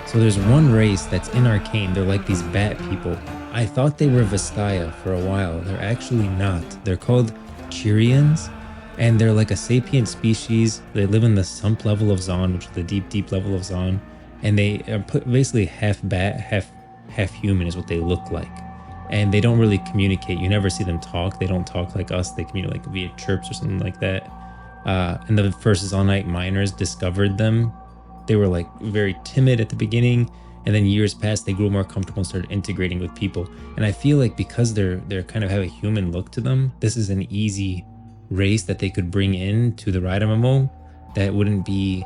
So there's one race that's in Arcane. They're like these bat people. I thought they were Vistaya for a while. They're actually not. They're called Chireans, and they're like a sapient species. They live in the sump level of Zon, which is the deep, deep level of Zon, and they are basically half bat, half human is what they look like. And they don't really communicate. You never see them talk. They don't talk like us. They communicate like via chirps or something like that. And the first Zonite miners discovered them. They were like very timid at the beginning, and then years passed, they grew more comfortable and started integrating with people. And I feel like because they're kind of have a human look to them, this is an easy race that they could bring in to the RIOT MMO that wouldn't be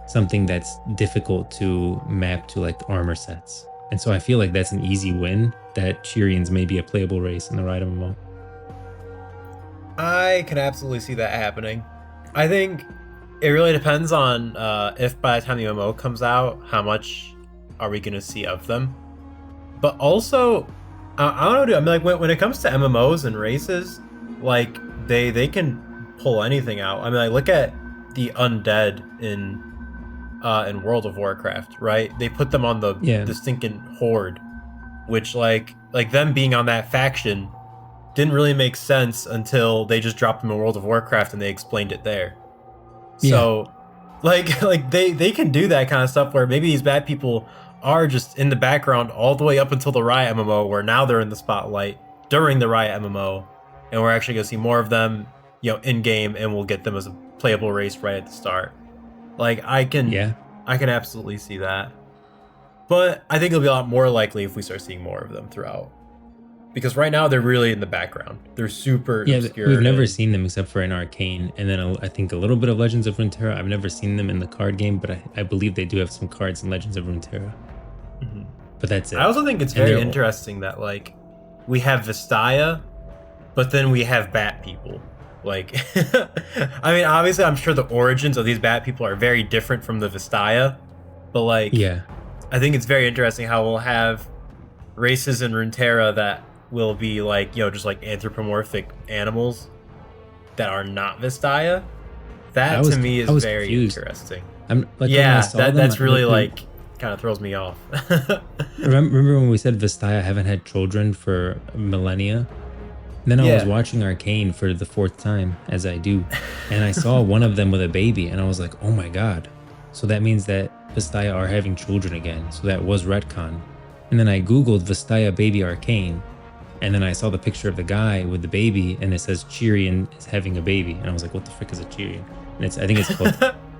something that's difficult to map to like armor sets. And so I feel like that's an easy win, that Chireans may be a playable race in the RIOT MMO. I can absolutely see that happening. I think it really depends on if by the time the MMO comes out, how much are we going to see of them. But also, I don't know, I mean, like when it comes to MMOs and races, like they can pull anything out. I mean, like look at the undead in World of Warcraft, right? They put them on the stinking horde, which like them being on that faction didn't really make sense until they just dropped them in World of Warcraft and they explained it there. So like they can do that kind of stuff where maybe these bad people are just in the background all the way up until the RIOT MMO, where now they're in the spotlight during the RIOT MMO, and we're actually gonna see more of them, you know, in game, and we'll get them as a playable race right at the start. Like I can absolutely see that. But I think it'll be a lot more likely if we start seeing more of them throughout. Because right now they're really in the background. They're super obscure. We've never seen them except for in Arcane, and then I think a little bit of Legends of Runeterra. I've never seen them in the card game, but I believe they do have some cards in Legends of Runeterra. But that's it. I also think it's very interesting that like we have Vistaya, but then we have bat people. Like, I mean, obviously, I'm sure the origins of these bat people are very different from the Vistaya, but like, I think it's very interesting how we'll have races in Runeterra that will be like, you know, just like anthropomorphic animals that are not Vistaya. That to me is very interesting. That's really like kind of throws me off. remember when we said Vistaya haven't had children for millennia? And then I was watching Arcane for the 4th time, as I do, and I saw one of them with a baby, and I was like, oh my god. So that means that Vistaya are having children again. So that was retcon. And then I googled Vistaya baby Arcane, and then I saw the picture of the guy with the baby, and it says Chirian is having a baby, and I was like, what the frick is a Chirian? And I think it's called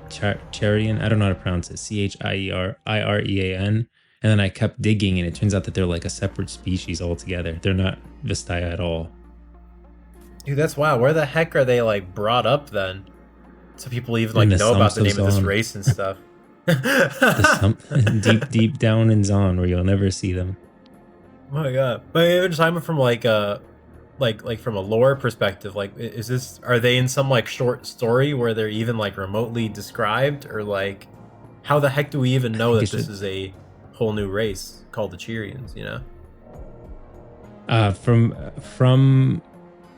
Chirean. I don't know how to pronounce it. Chirean. And then I kept digging, and it turns out that they're like a separate species altogether. They're not Vistaya at all. Dude, that's wild. Where the heck are they like brought up then? So people even like know about the name of this race and stuff. deep down in Zon, where you'll never see them. Oh my god! But even just from like from a lore perspective, like are they in some like short story where they're even like remotely described, or like how the heck do we even know that this is a whole new race called the Chireans? You know, from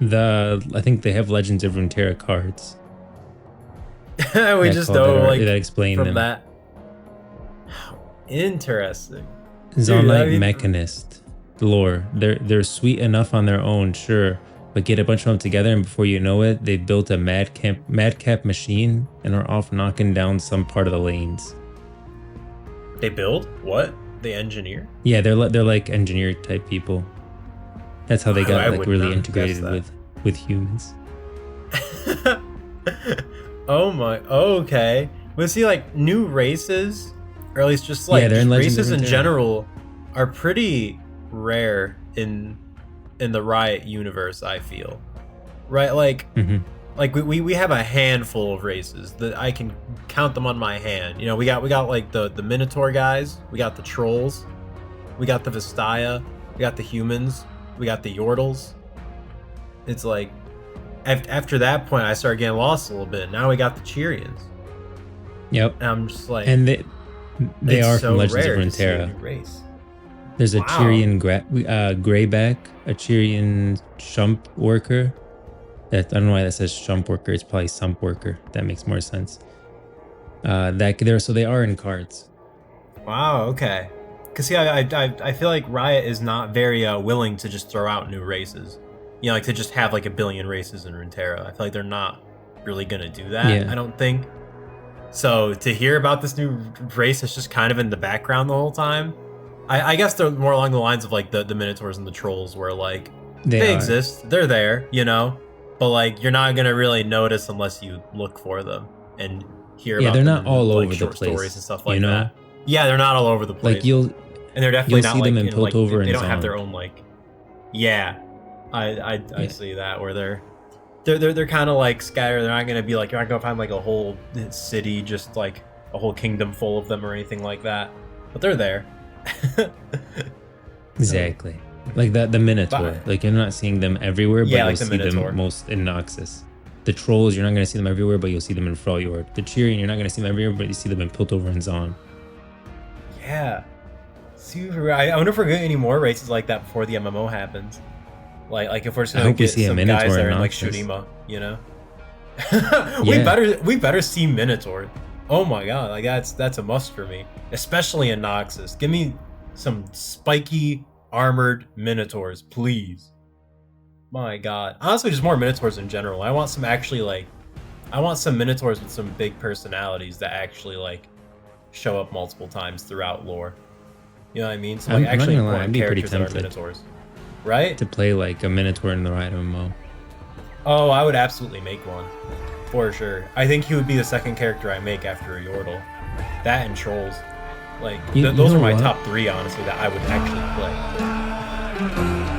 I think they have Legends of Runeterra cards. We just know like that explain from them. That. Interesting. Zonite Mechanist lore. They're sweet enough on their own, sure, but get a bunch of them together, and before you know it, they built a madcap machine and are off knocking down some part of the lanes. They build what? They engineer? Yeah, they're like engineer type people. That's how they got like really integrated with humans. Oh my. Okay. But see, like new races, or at least just like races in general, are pretty rare in the Riot universe. I feel, right? Like, like we have a handful of races that I can count them on my hand. You know, we got like the Minotaur guys, we got the trolls, we got the Vistaya, we got the humans, we got the Yordles. It's like after that point, I started getting lost a little bit. Now we got the Chireans. Yep. And I'm just like, and they are from Legends of Runeterra. There's a Chirian grayback, a Chirian shump worker. I don't know why that says shump worker. It's probably sump worker. That makes more sense. So they are in cards. Wow, okay. Because see, I feel like Riot is not very willing to just throw out new races. You know, like to just have like a billion races in Runeterra. I feel like they're not really gonna do that. Yeah. I don't think. So to hear about this new race that's just kind of in the background the whole time, I guess they're more along the lines of like the Minotaurs and the Trolls, where like they exist, they're there, you know, but like you're not gonna really notice unless you look for them and hear about they're them not all like over the short place, stories and stuff like you know? that. Yeah, they're not all over the place. Like and they're definitely not see like them in like Piltover they and don't have their Zoned. own like. Yeah, I see that where they're kind of like scattered. They're not gonna be like, you're not gonna find like a whole city, just like a whole kingdom full of them or anything like that. But they're there. Exactly. Like the Minotaur. Like you're not seeing them everywhere, but Yeah, you'll like the see Minotaur. them most in Noxus. The Trolls, you're not gonna see them everywhere, but you'll see them in Freljord. The Chirian, you're not gonna see them everywhere, but you see them in Piltover and Zon. Yeah. Super. I wonder if we're getting any more races like that before the MMO happens. Like if we're just gonna get some guys that are in like Shurima, you know. we better see Minotaur. Oh my god, like that's a must for me, especially in Noxus. Give me some spiky armored Minotaurs, please. My god, honestly, just more Minotaurs in general. I want some Minotaurs with some big personalities that actually like show up multiple times throughout lore. You know what I mean? So like actually important characters that are Minotaurs, right? To play like a Minotaur in the RIOT MMO. Oh, I would absolutely make one. For sure. I think he would be the second character I make after a Yordle. That and Trolls. Like, those are my top 3, honestly, that I would actually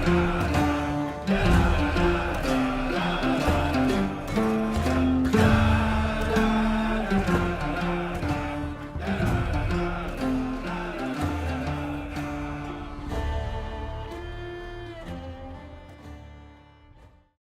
play.